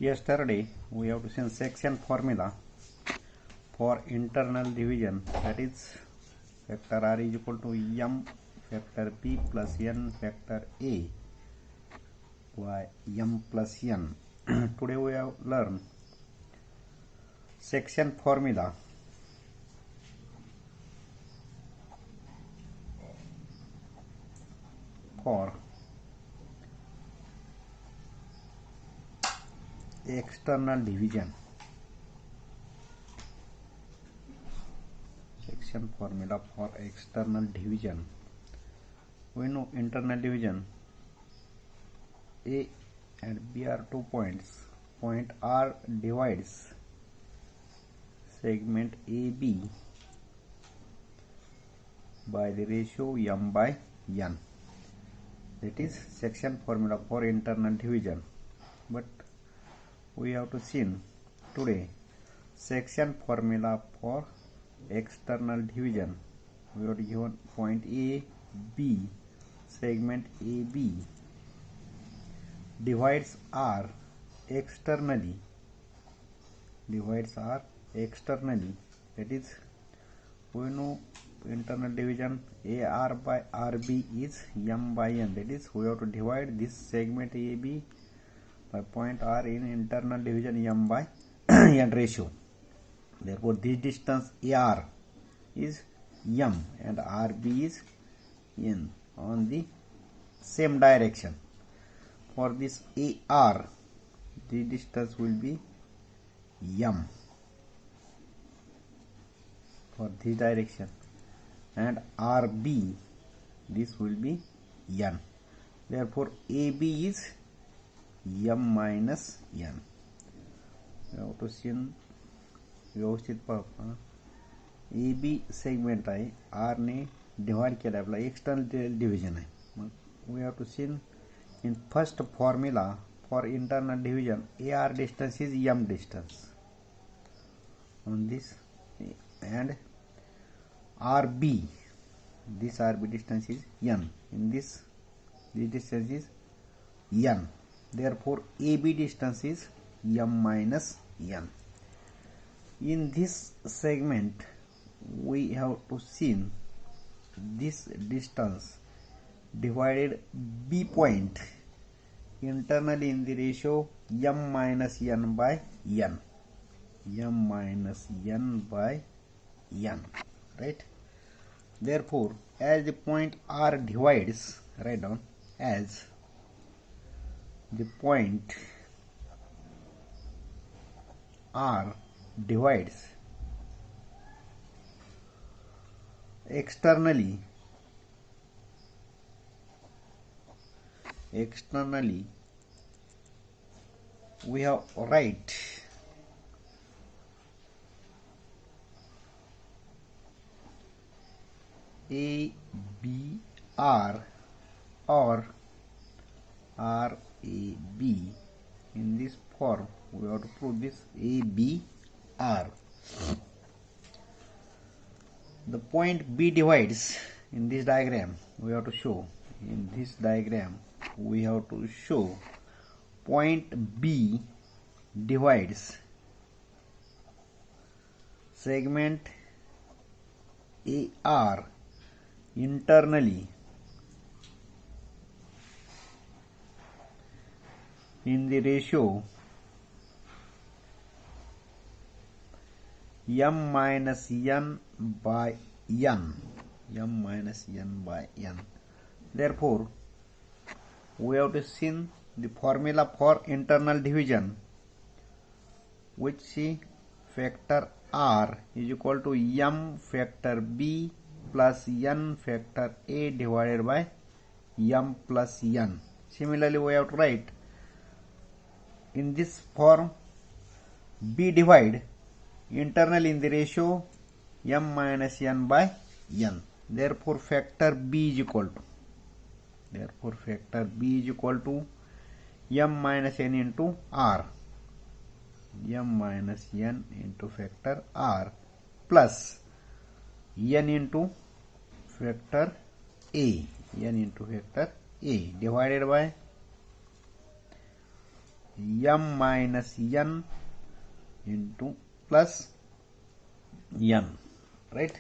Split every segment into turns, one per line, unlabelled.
Yesterday we have seen section formula for internal division, that is factor r is equal to m factor b plus n factor a by m plus n. Today we have learned section formula for external division. Section formula for external division. We know internal division, A and B are 2 points. Point R divides segment AB by the ratio m by n. That is section formula for internal division. But we have to see today section formula for external division. We are given point A, B, segment AB divides R externally. That is, we know internal division AR by RB is m by n. That is, we have to divide this segment AB by point R in internal division m by n ratio. Therefore, this distance AR is m and RB is n on the same direction. For this AR, the distance will be m for this direction, and RB, this will be n. Therefore, AB is m minus n. We have to see व्यवस्थित पहा. AB segment आहे, R ने divide केला आपला external division आहे. मग we have to see in first formula for internal division AR distance is m distance on this, and RB, this RB distance is n. In this distance is n. Therefore, AB distance is m minus n. In this segment, we have to see this distance divided B point internally in the ratio m minus n by n. M minus n by n, right? Therefore, as the point R divides, write down, as the point R divides externally we have write A B R or R A B. In this form, we have to prove this A B R. The point B divides in this diagram. We have to show in this diagram. We have to show point B divides segment AR internally in the ratio m minus n by n. Therefore, we have to see the formula for internal division, which see factor R is equal to m factor B plus n factor A divided by m plus n. Similarly, we have to write in this form B divide internally in the ratio m minus n by n. Therefore, factor B is equal to m minus n into R. M minus n into factor R plus n into factor A. Divided by m minus n into plus n, right?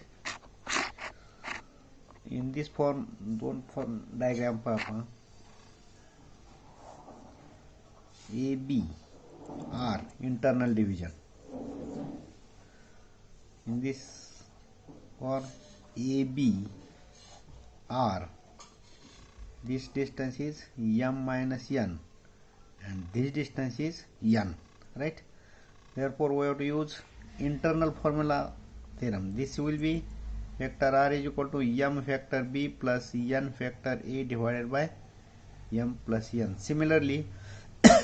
In this form, don't form diagram papa. AB R internal division. In this for AB R, this distance is m minus n and this distance is n, right? Therefore we have to use internal formula theorem. This will be vector R is equal to m factor b plus n factor a divided by m plus n. Similarly,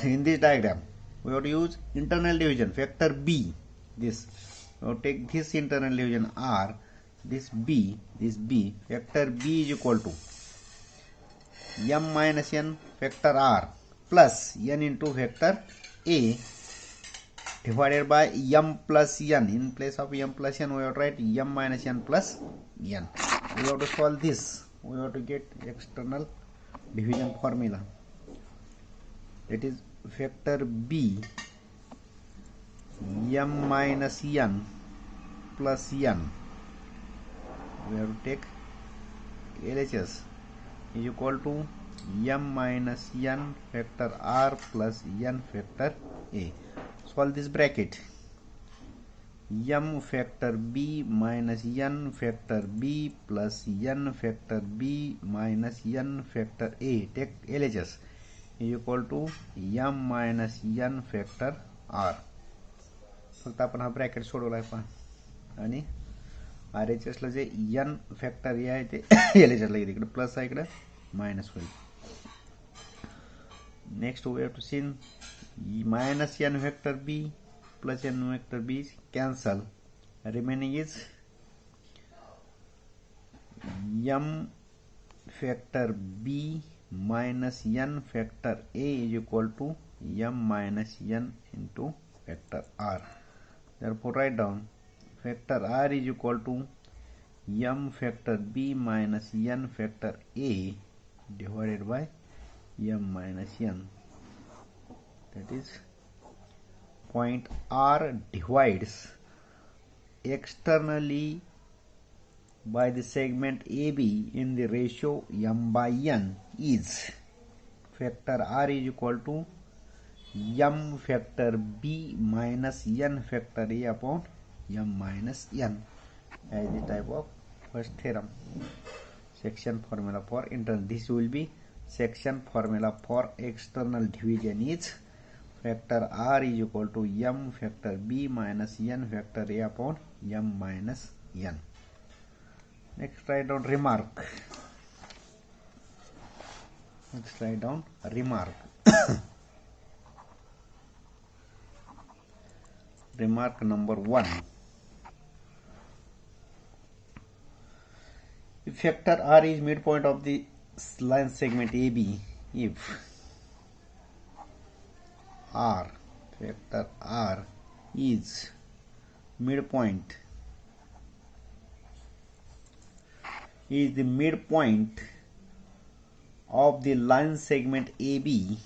in this diagram we have to use internal division factor b. This we have to take this internal division R, this b factor b is equal to m minus n factor R plus n into factor a divided by m plus n. In place of m plus n we have to write m minus n plus n. We have to solve this. We have to get external division formula. That is factor b m minus n plus n. We have to take LHS is equal to m minus n factor R plus n factor a. Solve this bracket. M factor b minus n factor b plus n factor b minus n factor a. Take LHS is equal to m minus n factor R. फक्त आपण हा bracket सोडवलाय पहा आणि RHS ला जे n factor ए आहे ते LHS ला इकडे plus आहे इकडे मायनस होईल. Next we have to seen minus n vector b plus n vector b cancel. Remaining is m factor b minus n factor a is equal to m minus n into factor r. Therefore write down factor r is equal to m factor b minus n factor a divided by m minus n. That is point R divides externally by the segment AB in the ratio m by n is factor R is equal to m factor b minus n factor a upon m minus n as the type of first theorem. Section formula for internal. This will be section formula for external division is factor R is equal to m factor b minus n factor a upon m minus n. Next write down remark. Remark number 1. If factor R is midpoint of the line segment AB, if factor R is midpoint, is the midpoint of the line segment AB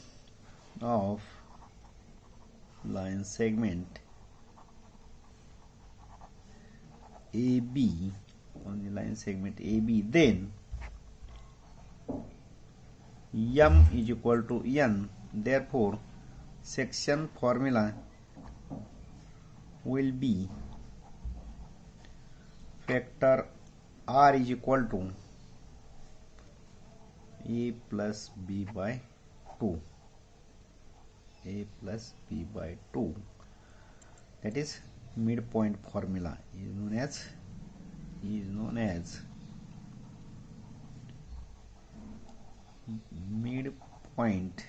on the line segment AB, then m is equal to n. Therefore section formula will be factor R is equal to a plus b by 2. That is midpoint formula is known as midpoint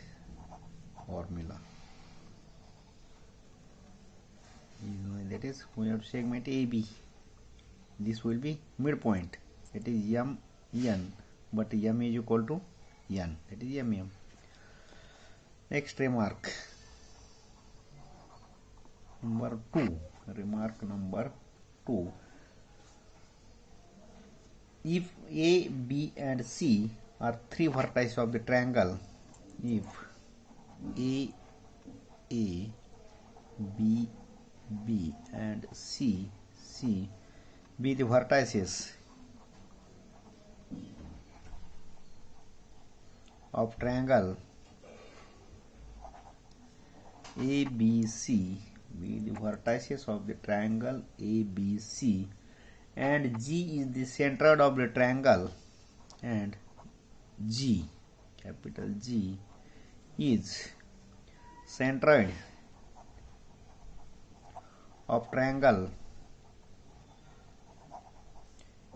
formula. That is, we have segment AB. This will be midpoint. That is m n, but m is equal to n. That is m. Next remark number 2. If A, B and C are three vertices of the triangle, if A, A, B, B, and C, C be the vertices of triangle ABC, be the vertices of the triangle ABC, and G is the centroid of the triangle, and G, capital G, is centroid of triangle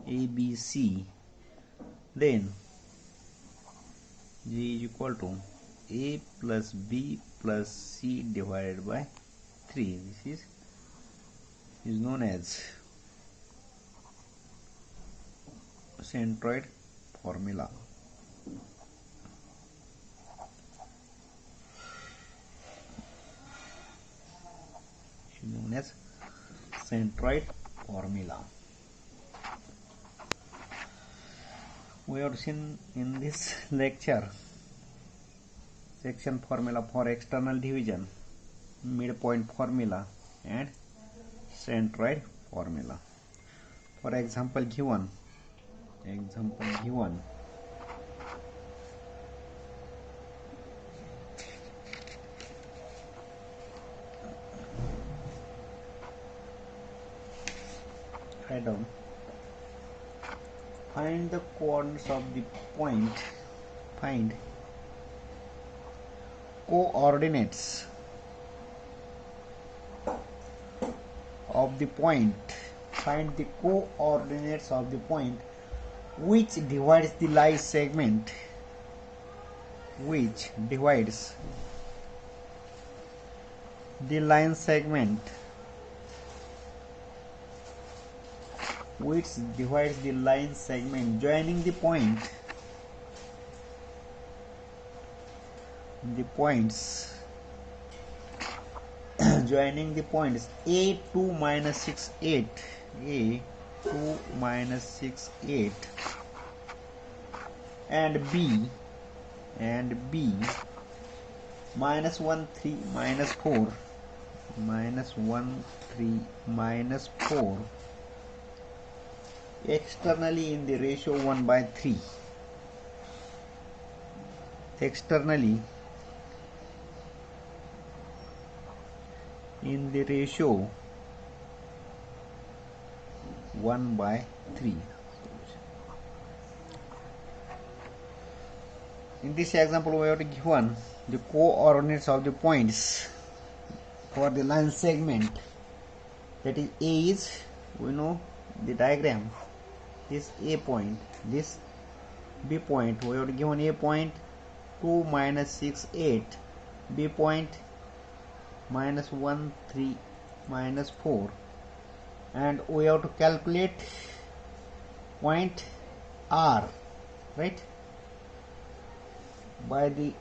ABC, then G is equal to A plus B plus C divided by 3. This is known as centroid formula. Known as centroid formula. We have seen in this lecture section formula for external division, midpoint formula, and centroid formula. For example given, write down, find the coordinates of the point, find coordinates of the point, find the coordinates of the point which divides the line segment, which divides the line segment, which divides the line segment joining the point, the points joining the points A2 minus 6 8, A2 minus 6 8, and B minus 1 3 minus 4, minus 1 3 minus 4 externally in the ratio 1 by 3, externally in the ratio 1 by 3. In this example we have given the coordinates of the points for the line segment, that is A is, we know the diagram, this A point, this B point, we have given A point 2 minus 6 8, B point minus 1 3 minus 4, and we have to calculate point R, right, by the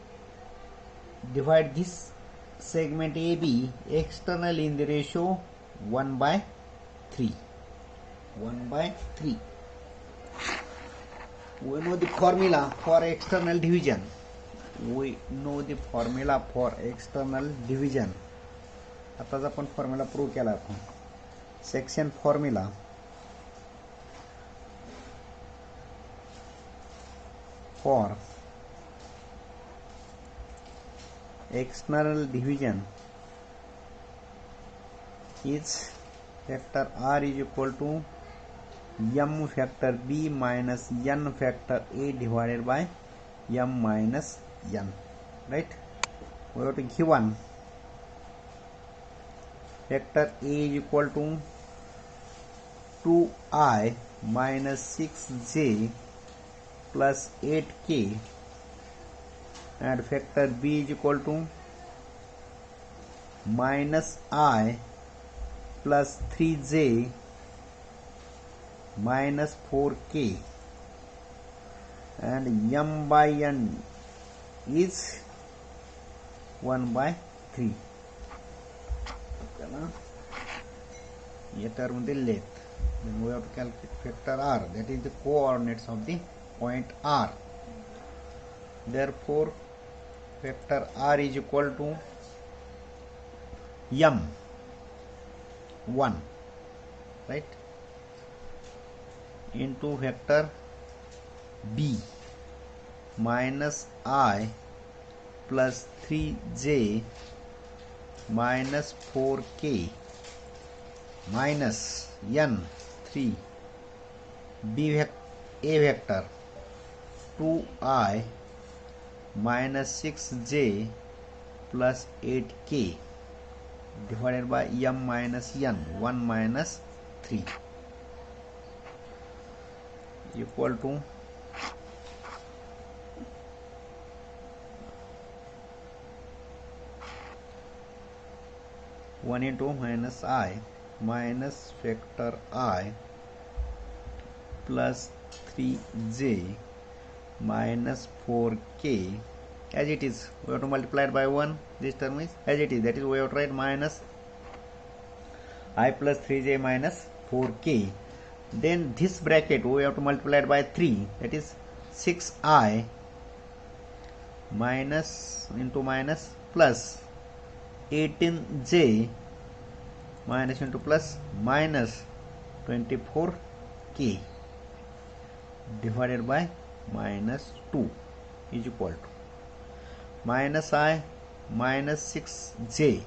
divide this segment AB external in the ratio 1 by 3, 1 by 3. We know the formula for external division, we know the formula for external division. आताच आपण formula prove केला आपण. Section formula for external division is factor R is equal to m factor B minus n factor A divided by m minus n, right? We have to given factor A is equal to 2I minus 6j plus 8k, and factor B is equal to minus I plus 3j minus 4k, and m by n is 1 by 3. ये term दिले, then we have to calculate factor R, that is the coordinates of the point R. Therefore factor R is equal to m 1, right, into vector b minus I plus 3j minus 4k minus n 3 a vector 2I minus 6j plus 8k divided by m minus n 1 minus 3 equal to 1 into minus I minus factor I plus 3j minus 4k as it is. We have to multiply it by 1. This term is as it is, that is we have to write minus I plus 3j minus 4k. Then this bracket we have to multiply it by 3, that is 6I minus into minus plus 18j minus into plus minus 24k divided by minus 2 is equal to minus I minus 6j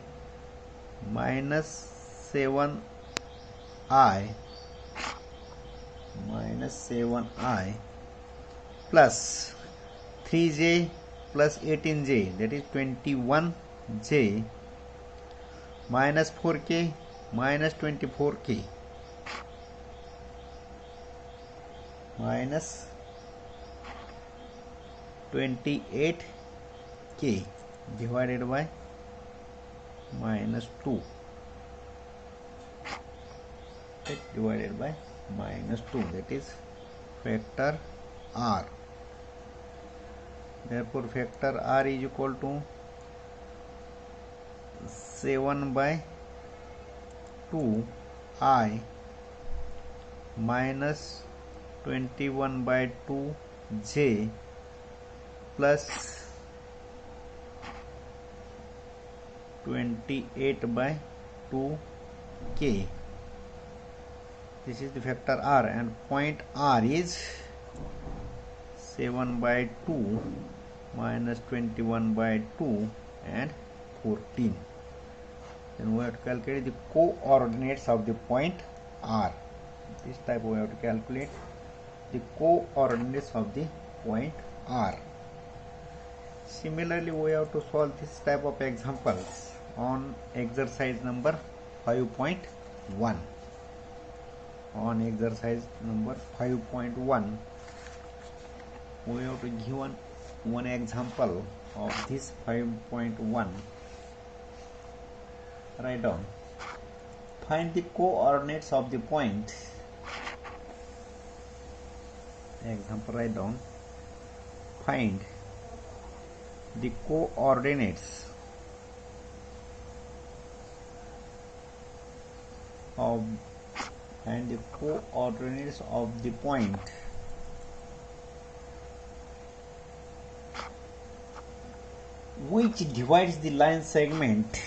minus 7I plus 3j plus 18j, that is 21j minus 4k minus 24k minus 28k divided by minus 2 divided by minus 2, that is factor r. Therefore factor r is equal to 7 by 2 I minus 21 by 2 j plus 28 by 2 k. This is the factor r, and point r is 7 by 2 minus 21 by 2 and 14. Then we have to calculate the coordinates of the point r. This type we have to calculate the coordinates of the point r. Similarly, we have to solve this type of examples on exercise number 5.1. On exercise number 5.1, we have to give one example of this 5.1. Write down. Find the coordinates of the point. Example, write down. Find the coordinates of the point which divides the line segment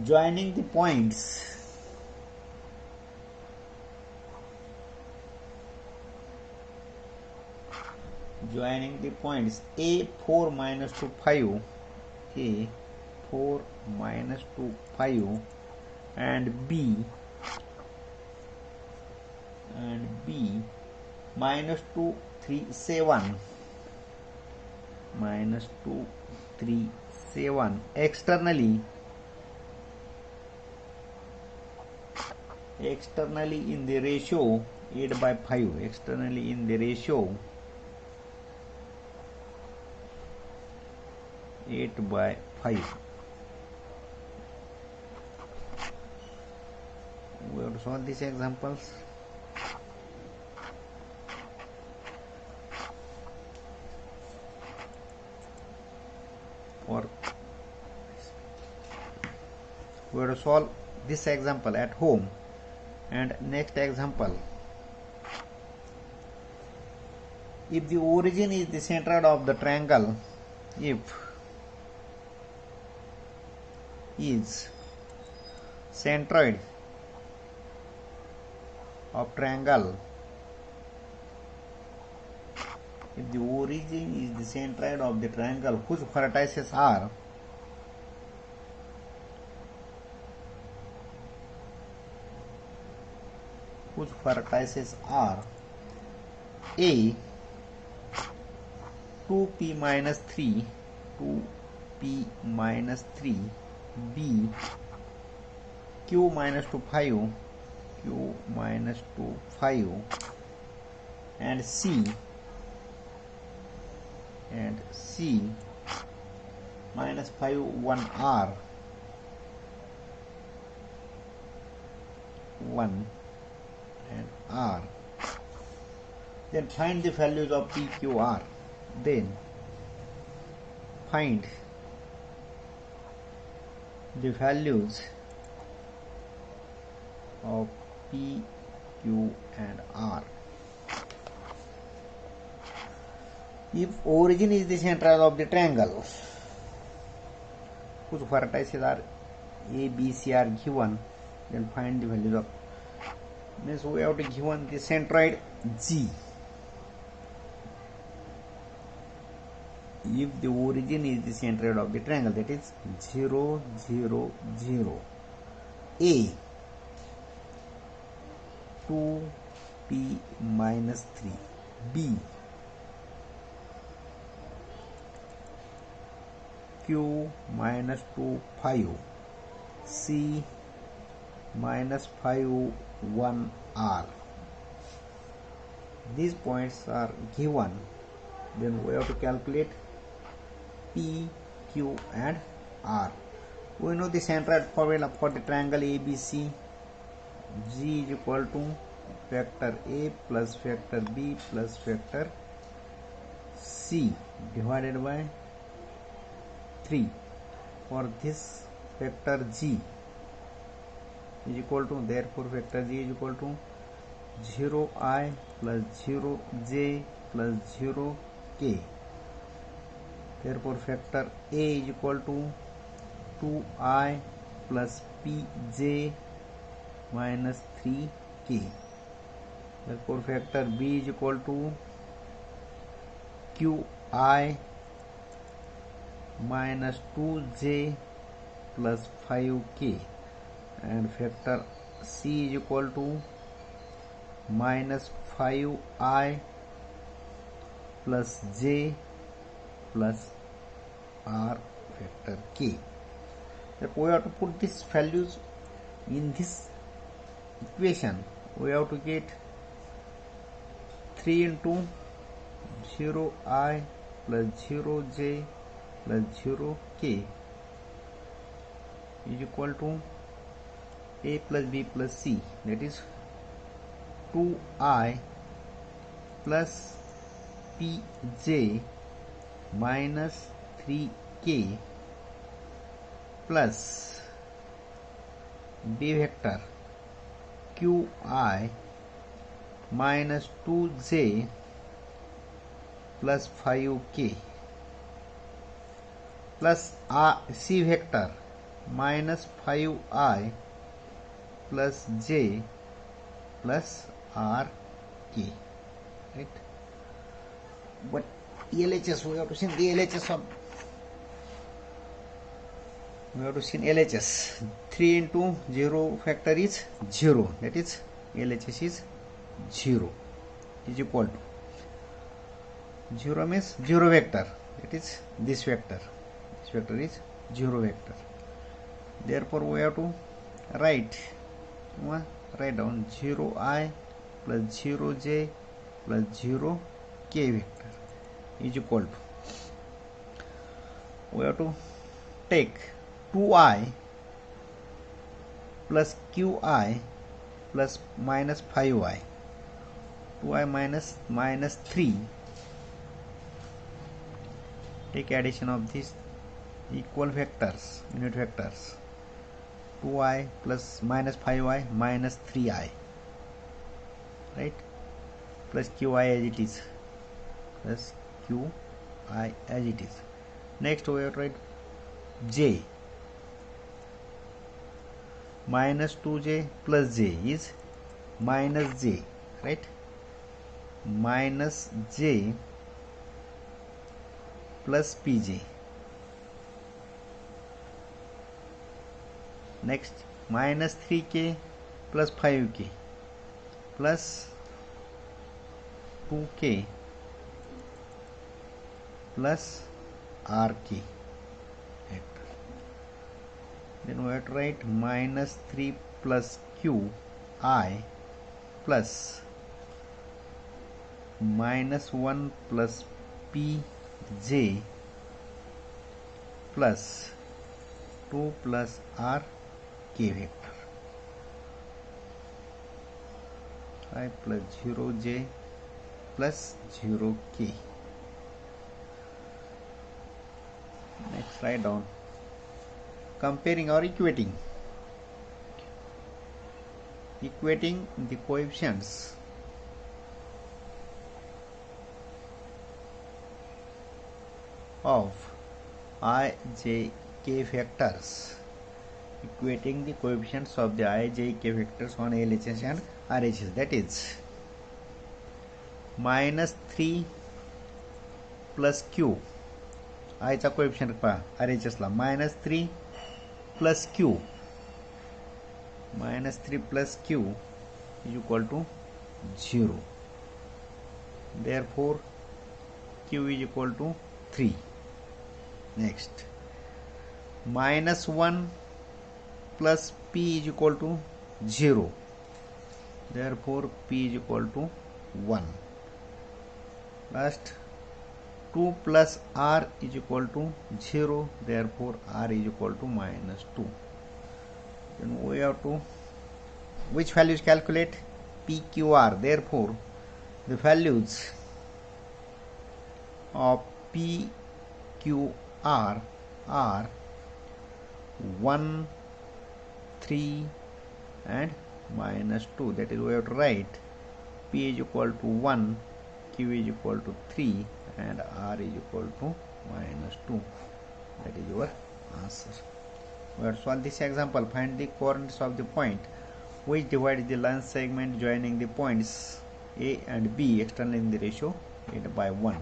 joining the points A4 minus 2 5 and B minus 2 3 7 externally in the ratio 8 by 5, externally in the ratio 8 by 5. We have to solve these examples. For We have to solve this example at home. And next example, if the origin is the centroid of the triangle, if is centroid of triangle, if the origin is the centroid of the triangle whose vertices are A 2p minus 3, 2p minus 3, B q minus 2 5, q minus 2 5, and C minus 5 1 R 1 and R. Then find the values of P, Q, R. Then find the values of P, Q and R. If origin is the centroid of the triangle whose vertices are A, B, C are given, then find the values of, means we have to given the centroid G. If the origin is the centroid of the triangle, that is 0, 0, 0. A 2p minus 3. B q minus 2 5. C minus 5 1 R. These points are given. Then we have to calculate P, Q and R. We know the centroid formula for the triangle ABC. G is equal to factor A plus factor B plus factor C divided by 3. For this factor G is equal to, therefore factor G is equal to 0I plus 0J plus 0K. Therefore factor A is equal to 2I plus PJ minus 3K. Therefore factor B is equal to QI minus 2J plus 5K, and factor C is equal to minus 5I plus J plus R factor K. Therefore we have to put these values in this equation. We have to get 3 into 0I plus 0J plus 0K is equal to A plus B plus C, that is 2I plus PJ minus 3K plus B vector QI minus 2J plus 5K plus C vector minus 5I plus J plus RK, right? But LHS, we have to see the LHS of, we have to see LHS. 3 into 0 factor is 0, that is LHS is 0, is equal to 0 means 0 vector, that is this vector. This vector is 0 vector. Therefore we have to write down 0I plus 0J plus 0K vector is equal to, we have to take 2I plus QI plus minus 5I, 2I minus 3, take addition of these equal vectors, unit vectors, 2i plus minus 5i minus 3i, right, plus qi as it is, plus qi as it is. Next we have to write j, minus 2j plus j is minus j, right, minus j plus pj. Next minus 3k plus 5k plus 2k plus rk. Then we have to write minus 3 plus qi plus minus 1 plus pj plus 2 plus r k vector. 5 plus 0j plus 0k. Next, write down comparing or equating the coefficients of I, j, k vectors, equating the coefficients of the I, j, k vectors on LHS and RHS. That is minus 3 plus q, I चा coefficient पहा RHS La minus 3 plus q, minus 3 plus q is equal to 0. Therefore q is equal to 3. Next, minus 1 plus p is equal to 0. Therefore p is equal to 1. Last, 2 plus r is equal to 0. Therefore r is equal to minus 2. Then we have to which values calculate? p, q, r. Therefore the values of p, q, r are 1, 3 and minus 2. That is, we have to write p is equal to 1, q is equal to 3 and r is equal to minus 2. That is your answer. We have to solve this example. Find the coordinates of the point which divides the line segment joining the points A and B externally in the ratio 8 by 1.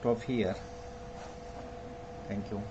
Stop here. Thank you.